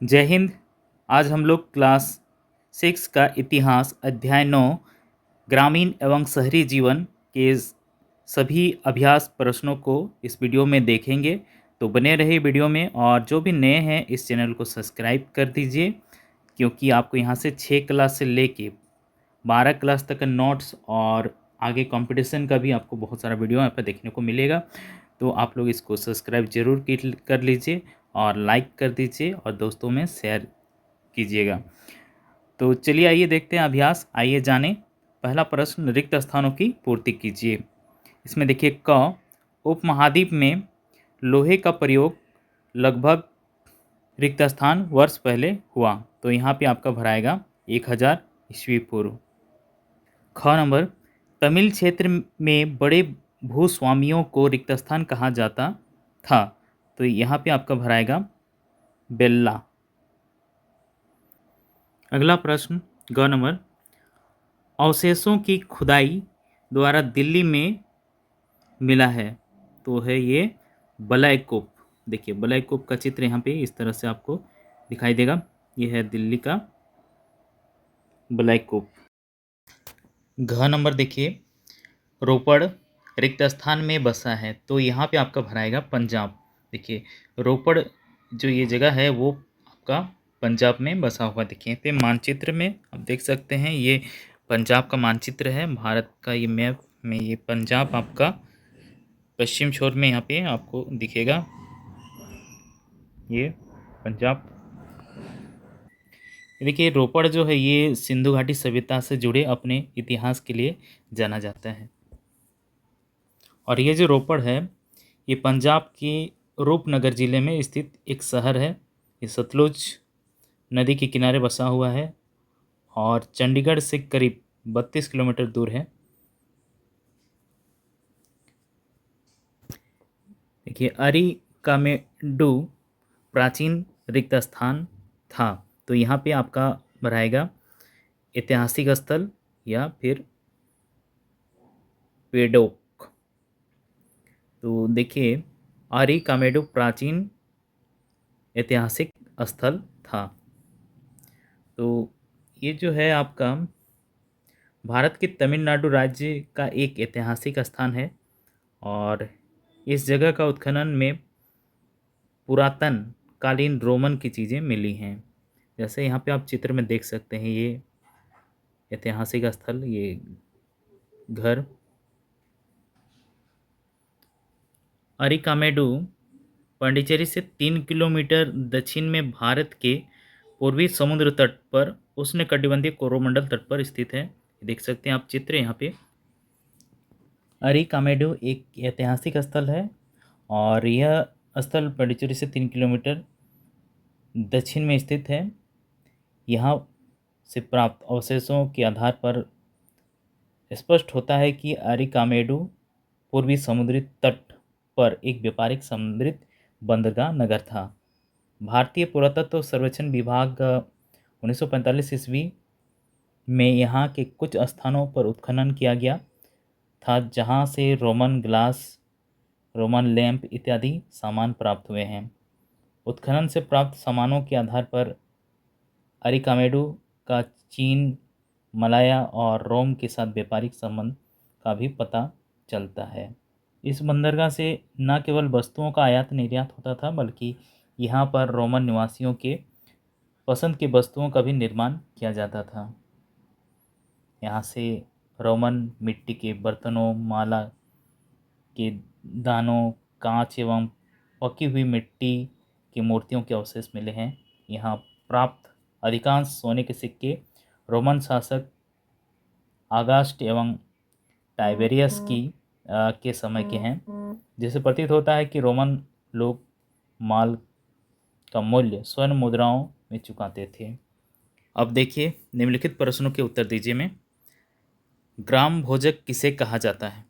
जय हिंद। आज हम लोग क्लास 6 का इतिहास अध्याय 9 ग्रामीण एवं शहरी जीवन के सभी अभ्यास प्रश्नों को इस वीडियो में देखेंगे। तो बने रहिए वीडियो में, और जो भी नए हैं इस चैनल को सब्सक्राइब कर दीजिए, क्योंकि आपको यहाँ से 6 क्लास से लेके 12 क्लास तक का नोट्स और आगे कंपटीशन का भी आपको बहुत सारा वीडियो यहाँ पर देखने को मिलेगा। तो आप लोग इसको सब्सक्राइब जरूर कर लीजिए और लाइक कर दीजिए और दोस्तों में शेयर कीजिएगा। तो चलिए आइए देखते हैं अभ्यास। आइए जाने। पहला प्रश्न, रिक्त स्थानों की पूर्ति कीजिए। इसमें देखिए, क उपमहाद्वीप में लोहे का प्रयोग लगभग रिक्त स्थान वर्ष पहले हुआ। तो यहाँ पे आपका भराएगा 1000 ईस्वी पूर्व। ख नंबर, तमिल क्षेत्र में बड़े भूस्वामियों को रिक्त स्थान कहा जाता था। तो यहाँ पे आपका भराएगा बेल्ला। अगला प्रश्न, ग नंबर, अवशेषों की खुदाई द्वारा दिल्ली में मिला है। तो है ये बलैकोप। देखिए बलैकोप का चित्र यहाँ पे इस तरह से आपको दिखाई देगा। ये है दिल्ली का बलैकोप। घ नंबर देखिए, रोपड़ रिक्त स्थान में बसा है। तो यहाँ पे आपका भराएगा पंजाब। देखिए रोपड़ जो ये जगह है वो आपका पंजाब में बसा हुआ। देखिए पे मानचित्र में आप देख सकते हैं, ये पंजाब का मानचित्र है भारत का। ये मैप में ये पंजाब आपका पश्चिम छोर में यहाँ पे आपको दिखेगा, ये पंजाब। देखिए रोपड़ जो है ये सिंधु घाटी सभ्यता से जुड़े अपने इतिहास के लिए जाना जाता है। और ये जो रोपड़ है ये पंजाब के रूपनगर ज़िले में स्थित एक शहर है। ये सतलुज नदी के किनारे बसा हुआ है और चंडीगढ़ से करीब 32 किलोमीटर दूर है। देखिए अरिकामेडु प्राचीन रिक्त स्थान था। तो यहाँ पे आपका रहेगा ऐतिहासिक स्थल या फिर पेडोक। तो देखिए अरिकामेडु प्राचीन ऐतिहासिक स्थल था। तो ये जो है आपका भारत के तमिलनाडु राज्य का एक ऐतिहासिक स्थान है और इस जगह का उत्खनन में पुरातन कालीन रोमन की चीज़ें मिली हैं। जैसे यहाँ पे आप चित्र में देख सकते हैं, ये ऐतिहासिक स्थल, ये घर। अरिकामेडु पांडिचेरी से 3 किलोमीटर दक्षिण में भारत के पूर्वी समुद्र तट पर उष्णकटिबंधीय कोरोमंडल तट पर स्थित है। देख सकते हैं आप चित्र यहाँ पे। अरिकामेडु एक ऐतिहासिक स्थल है और यह स्थल पांडिचेरी से 3 किलोमीटर दक्षिण में स्थित है। यहाँ से प्राप्त अवशेषों के आधार पर स्पष्ट होता है कि अरिकामेडु पूर्वी समुद्री तट पर एक व्यापारिक समुद्री बंदरगाह नगर था। भारतीय पुरातत्व सर्वेक्षण विभाग 1945 ईस्वी में यहाँ के कुछ स्थानों पर उत्खनन किया गया था, जहाँ से रोमन ग्लास, रोमन लैंप इत्यादि सामान प्राप्त हुए हैं। उत्खनन से प्राप्त सामानों के आधार पर अरिकामेडु का चीन, मलाया और रोम के साथ व्यापारिक संबंध का भी पता चलता है। इस बंदरगाह से न केवल वस्तुओं का आयात निर्यात होता था, बल्कि यहाँ पर रोमन निवासियों के पसंद की वस्तुओं का भी निर्माण किया जाता था। यहाँ से रोमन मिट्टी के बर्तनों, माला के दानों, कांच एवं पकी हुई मिट्टी की मूर्तियों के अवशेष मिले हैं। यहाँ प्राप्त अधिकांश सोने के सिक्के रोमन शासक आगास्ट एवं टाइबेरियस के समय के हैं, जिससे प्रतीत होता है कि रोमन लोग माल का मूल्य स्वर्ण मुद्राओं में चुकाते थे। अब देखिए निम्नलिखित प्रश्नों के उत्तर दीजिए में। ग्राम भोजक किसे कहा जाता है?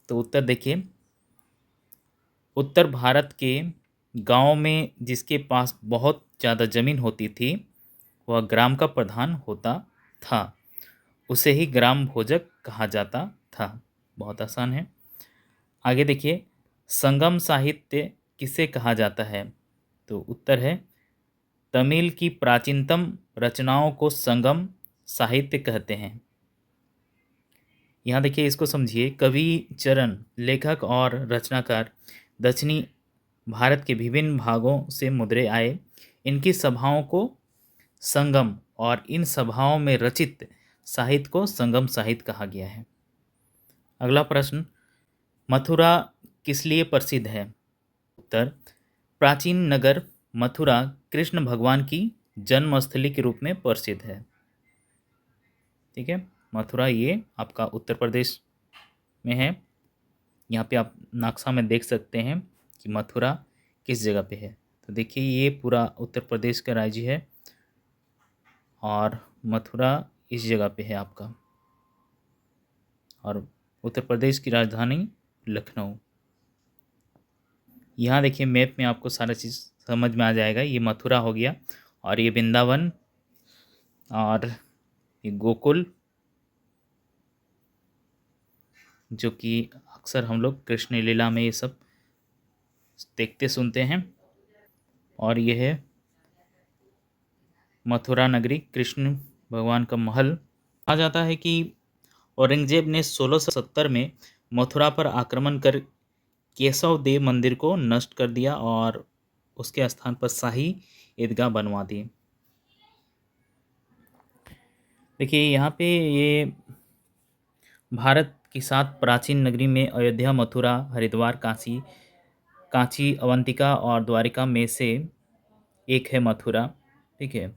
तो उत्तर देखिए, उत्तर भारत के गांव में जिसके पास बहुत ज़्यादा ज़मीन होती थी वह ग्राम का प्रधान होता था, उसे ही ग्राम भोजक कहा जाता था। बहुत आसान है। आगे देखिए, संगम साहित्य किसे कहा जाता है? तो उत्तर है तमिल की प्राचीनतम रचनाओं को संगम साहित्य कहते हैं। यहाँ देखिए, इसको समझिए। कवि चरण लेखक और रचनाकार दक्षिणी भारत के विभिन्न भागों से मुद्रे आए। इनकी सभाओं को संगम और इन सभाओं में रचित साहित्य को संगम साहित्य कहा गया है। अगला प्रश्न, मथुरा किस लिए प्रसिद्ध है? उत्तर, प्राचीन नगर मथुरा कृष्ण भगवान की जन्मस्थली के रूप में प्रसिद्ध है। ठीक है, मथुरा ये आपका उत्तर प्रदेश में है। यहाँ पे आप नक्शा में देख सकते हैं कि मथुरा किस जगह पे है। तो देखिए, ये पूरा उत्तर प्रदेश का राज्य है और मथुरा इस जगह पे है आपका, और उत्तर प्रदेश की राजधानी लखनऊ। यहाँ देखिए, मैप में आपको सारा चीज़ समझ में आ जाएगा। ये मथुरा हो गया, और ये वृंदावन, और ये गोकुल, जो कि अक्सर हम लोग कृष्ण लीला में ये सब देखते सुनते हैं। और ये है मथुरा नगरी, कृष्ण भगवान का महल। कहा जाता है कि औरंगजेब ने 1670 में मथुरा पर आक्रमण कर केशव देव मंदिर को नष्ट कर दिया और उसके स्थान पर शाही ईदगाह बनवा दी। देखिए, यहाँ पे ये भारत की 7 प्राचीन नगरी में अयोध्या, मथुरा, हरिद्वार, कांची, अवंतिका और द्वारिका में से एक है मथुरा। ठीक है,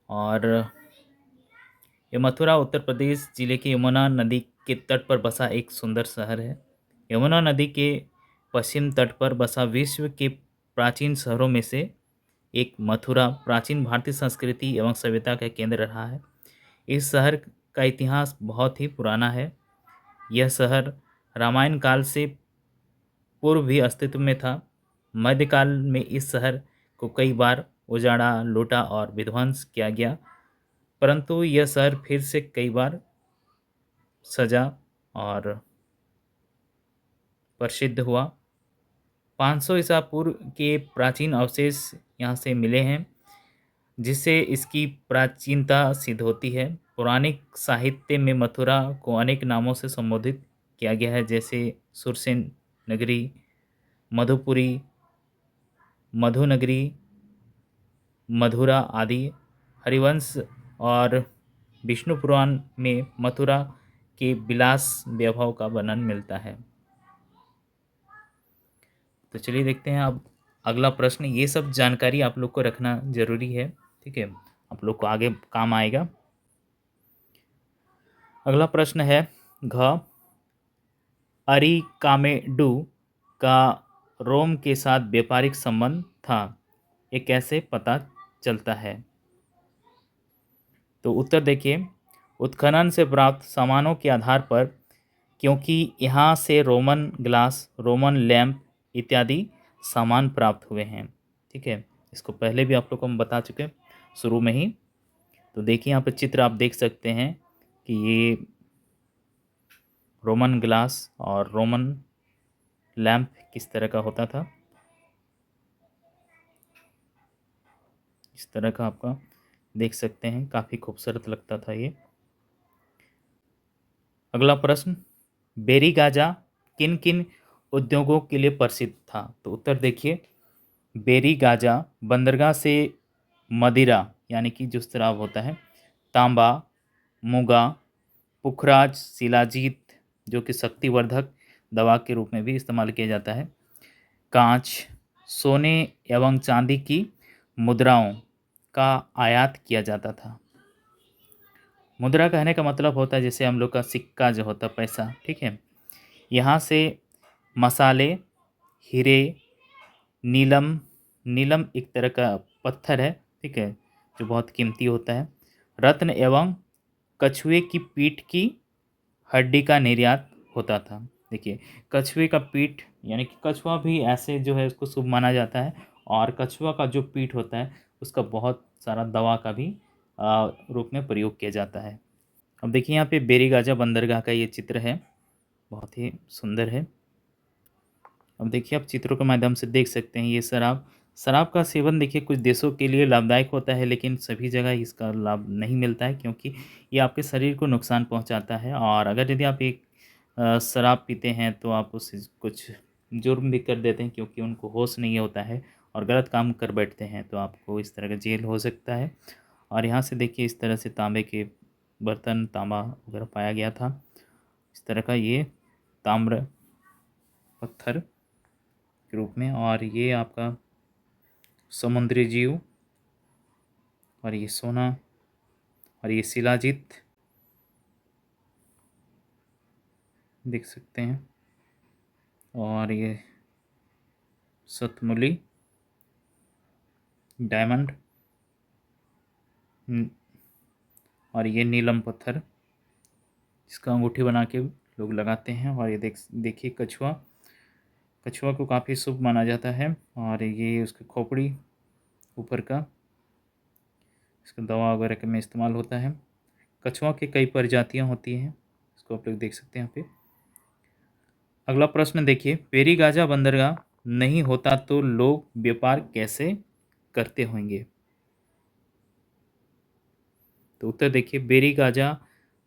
और ये मथुरा उत्तर प्रदेश जिले के यमुना नदी के तट पर बसा एक सुंदर शहर है। यमुना नदी के पश्चिम तट पर बसा विश्व के प्राचीन शहरों में से एक मथुरा प्राचीन भारतीय संस्कृति एवं सभ्यता का केंद्र रहा है। इस शहर का इतिहास बहुत ही पुराना है। यह शहर रामायण काल से पूर्व भी अस्तित्व में था। मध्यकाल में इस शहर को कई बार उजाड़ा, लूटा और विध्वंस किया गया, परंतु यह शहर फिर से कई बार सजा और प्रसिद्ध हुआ। 500 ईसा पूर्व के प्राचीन अवशेष यहाँ से मिले हैं, जिससे इसकी प्राचीनता सिद्ध होती है। पौराणिक साहित्य में मथुरा को अनेक नामों से संबोधित किया गया है, जैसे सुरसेन नगरी, मधुपुरी, मधुनगरी, मधुरा आदि। हरिवंश और विष्णु पुराण में मथुरा के विलास वैभव का वर्णन मिलता है। तो चलिए देखते हैं अब अगला प्रश्न। ये सब जानकारी आप लोग को रखना जरूरी है, ठीक है, आप लोग को आगे काम आएगा। अगला प्रश्न है, घ अरिकामेडू का रोम के साथ व्यापारिक संबंध था, ये कैसे पता चलता है? तो उत्तर देखिए, उत्खनन से प्राप्त सामानों के आधार पर, क्योंकि यहाँ से रोमन ग्लास, रोमन लैंप इत्यादि सामान प्राप्त हुए हैं। ठीक है, इसको पहले भी आप लोग को हम बता चुके हैं शुरू में ही। तो देखिए, यहाँ पे चित्र आप देख सकते हैं कि ये रोमन ग्लास और रोमन लैंप किस तरह का होता था। इस तरह का आपका देख सकते हैं, काफ़ी खूबसूरत लगता था ये। अगला प्रश्न, बेरी गाजा किन किन उद्योगों के लिए प्रसिद्ध था? तो उत्तर देखिए, बेरी गाजा बंदरगाह से मदिरा यानी कि जो शराब होता है, तांबा, मुगा, पुखराज, शिलाजीत जो कि शक्तिवर्धक दवा के रूप में भी इस्तेमाल किया जाता है, कांच, सोने एवं चांदी की मुद्राओं का आयात किया जाता था। मुद्रा कहने का मतलब होता है जैसे हम लोग का सिक्का जो होता है, पैसा। ठीक है, यहाँ से मसाले, हीरे, नीलम, नीलम एक तरह का पत्थर है, ठीक है, जो बहुत कीमती होता है, रत्न एवं कछुए की पीठ की हड्डी का निर्यात होता था। देखिए, कछुए का पीठ यानी कि कछुआ भी ऐसे जो है उसको शुभ माना जाता है, और कछुआ का जो पीठ होता है उसका बहुत सारा दवा का भी रूप में प्रयोग किया जाता है। अब देखिए, यहाँ पे बेरी गाजा बंदरगाह का ये चित्र है, बहुत ही सुंदर है। अब देखिए, आप चित्रों के माध्यम से देख सकते हैं, ये शराब शराब का सेवन देखिए कुछ देशों के लिए लाभदायक होता है, लेकिन सभी जगह इसका लाभ नहीं मिलता है, क्योंकि ये आपके शरीर को नुकसान पहुंचाता है। और अगर यदि आप एक शराब पीते हैं तो आप उससे कुछ जुर्म भी कर देते हैं, क्योंकि उनको होश नहीं होता है और गलत काम कर बैठते हैं, तो आपको इस तरह का जेल हो सकता है। और यहाँ से देखिए इस तरह से तांबे के बर्तन, तांबा वगैरह पाया गया था। इस तरह का ये ताम्र पत्थर के रूप में, और ये आपका समुद्री जीव, और ये सोना, और ये शिलाजीत देख सकते हैं, और ये सतमुली, डायमंड, और ये नीलम पत्थर जिसका अंगूठी बना के लोग लगाते हैं। और ये देखिए कछुआ, कछुआ को काफ़ी शुभ माना जाता है, और ये उसकी खोपड़ी ऊपर का, इसका दवा वगैरह के में इस्तेमाल होता है। कछुआ की कई प्रजातियां होती हैं, इसको आप लोग देख सकते हैं यहाँ पे। अगला प्रश्न देखिए, पेरी गाजा बंदरगाह नहीं होता तो लोग व्यापार कैसे करते होंगे? तो उत्तर देखिए, बेरी गाजा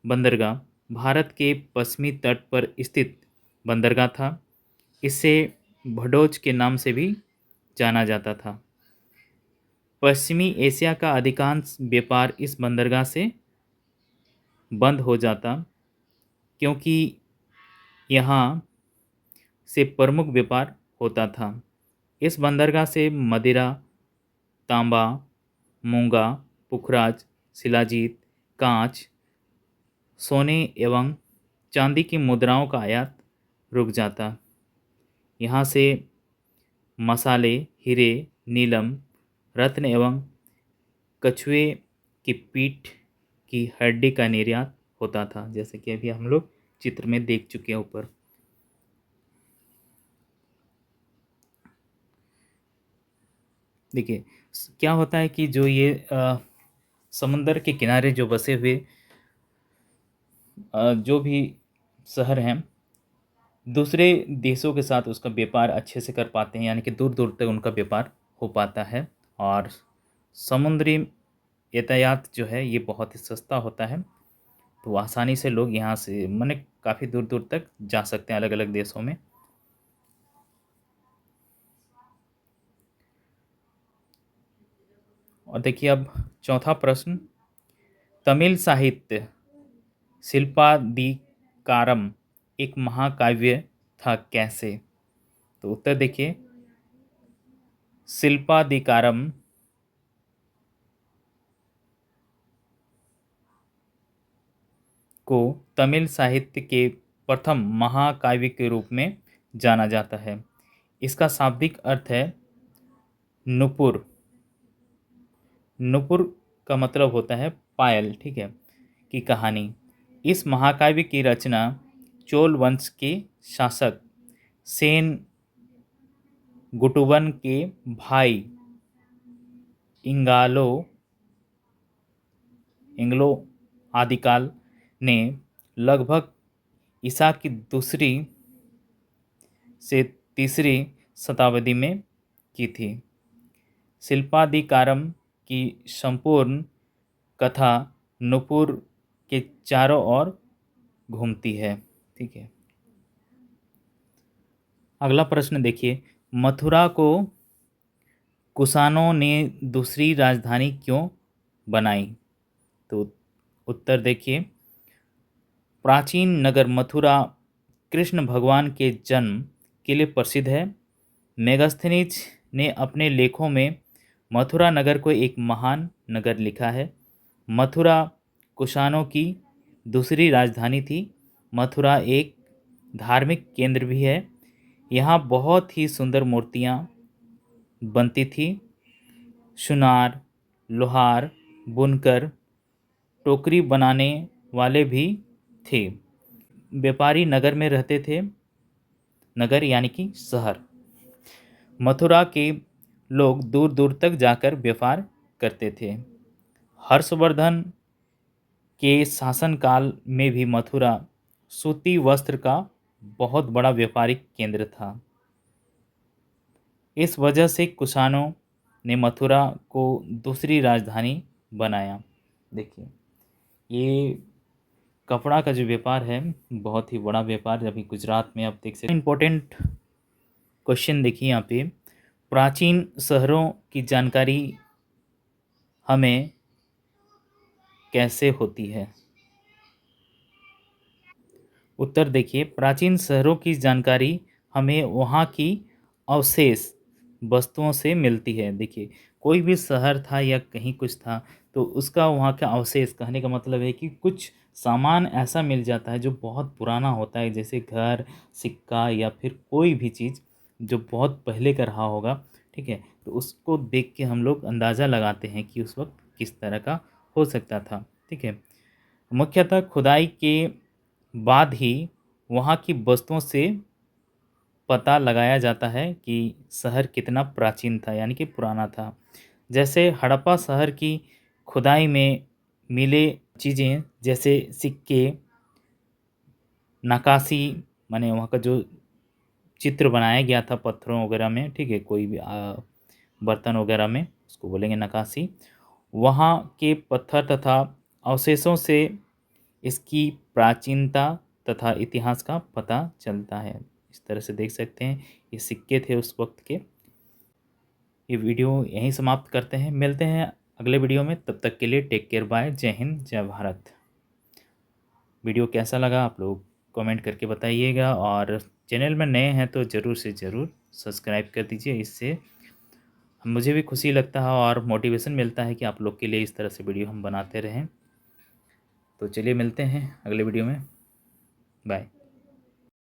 बंदरगाह भारत के पश्चिमी तट पर स्थित बंदरगाह था। इसे भडोच के नाम से भी जाना जाता था। पश्चिमी एशिया का अधिकांश व्यापार इस बंदरगाह से बंद हो जाता, क्योंकि यहाँ से प्रमुख व्यापार होता था। इस बंदरगाह से मदिरा, तांबा, मूंगा, पुखराज, शिलाजीत, कांच, सोने एवं चांदी की मुद्राओं का आयात रुक जाता। यहाँ से मसाले, हीरे, नीलम, रत्न एवं कछुए की पीठ की हड्डी का निर्यात होता था, जैसे कि अभी हम लोग चित्र में देख चुके हैं ऊपर। देखिए क्या होता है कि जो ये समंदर के किनारे जो बसे हुए जो भी शहर हैं, दूसरे देशों के साथ उसका व्यापार अच्छे से कर पाते हैं, यानी कि दूर दूर तक उनका व्यापार हो पाता है। और समुद्री यातायात जो है ये बहुत ही सस्ता होता है, तो आसानी से लोग यहाँ से माने काफ़ी दूर दूर तक जा सकते हैं अलग अलग देशों में। और देखिए अब चौथा प्रश्न, तमिल साहित्य शिल्पादिकारम एक महाकाव्य था कैसे? तो उत्तर देखिए, शिल्पादिकारम को तमिल साहित्य के प्रथम महाकाव्य के रूप में जाना जाता है। इसका शाब्दिक अर्थ है नुपुर। नुपुर का मतलब होता है पायल, ठीक है, की कहानी। इस महाकाव्य की रचना चोल वंश के शासक सेन गुटुवन के भाई इंगालो इंग्लो आदिकाल ने लगभग ईसा की दूसरी से तीसरी शताब्दी में की थी। शिल्पादिकारम की संपूर्ण कथा नुपुर के चारों ओर घूमती है, ठीक है। अगला प्रश्न देखिए, मथुरा को कुषाणों ने दूसरी राजधानी क्यों बनाई? तो उत्तर देखिए, प्राचीन नगर मथुरा कृष्ण भगवान के जन्म के लिए प्रसिद्ध है। मेगास्थनीज ने अपने लेखों में मथुरा नगर को एक महान नगर लिखा है। मथुरा कुषाणों की दूसरी राजधानी थी। मथुरा एक धार्मिक केंद्र भी है। यहाँ बहुत ही सुंदर मूर्तियाँ बनती थी। सुनार, लोहार, बुनकर, टोकरी बनाने वाले भी थे। व्यापारी नगर में रहते थे। नगर यानी कि शहर। मथुरा के लोग दूर दूर तक जाकर व्यापार करते थे। हर्षवर्धन के शासनकाल में भी मथुरा सूती वस्त्र का बहुत बड़ा व्यापारिक केंद्र था। इस वजह से कुषाणों ने मथुरा को दूसरी राजधानी बनाया। देखिए, ये कपड़ा का जो व्यापार है बहुत ही बड़ा व्यापार अभी गुजरात में आप देख सकते हैं। इम्पोर्टेंट क्वेश्चन देखिए यहाँ पे, प्राचीन शहरों की जानकारी हमें कैसे होती है? उत्तर देखिए, प्राचीन शहरों की जानकारी हमें वहाँ की अवशेष वस्तुओं से मिलती है। देखिए, कोई भी शहर था या कहीं कुछ था तो उसका वहाँ का अवशेष, कहने का मतलब है कि कुछ सामान ऐसा मिल जाता है जो बहुत पुराना होता है, जैसे घर, सिक्का या फिर कोई भी चीज़ जो बहुत पहले का रहा होगा, ठीक है? तो उसको देख के हम लोग अंदाज़ा लगाते हैं कि उस वक़्त किस तरह का हो सकता था, ठीक है? मुख्यतः खुदाई के बाद ही वहाँ की वस्तुओं से पता लगाया जाता है कि शहर कितना प्राचीन था, यानी कि पुराना था। जैसे हड़प्पा शहर की खुदाई में मिले चीज़ें, जैसे सिक्के, नक्काशी, माने वहाँ का जो चित्र बनाया गया था पत्थरों वगैरह में, ठीक है? कोई भी बर्तन वगैरह में, उसको बोलेंगे नक्काशी। वहाँ के पत्थर तथा अवशेषों से इसकी प्राचीनता तथा इतिहास का पता चलता है। इस तरह से देख सकते हैं, ये सिक्के थे उस वक़्त के। ये वीडियो यहीं समाप्त करते हैं, मिलते हैं अगले वीडियो में, तब तक के लिए टेक केयर, बाय, जय हिंद, जय भारत। वीडियो कैसा लगा आप लोग कमेंट करके बताइएगा, और चैनल में नए हैं तो ज़रूर से ज़रूर सब्सक्राइब कर दीजिए। इससे मुझे भी खुशी लगता है और मोटिवेशन मिलता है कि आप लोग के लिए इस तरह से वीडियो हम बनाते रहें। तो चलिए मिलते हैं अगले वीडियो में, बाय।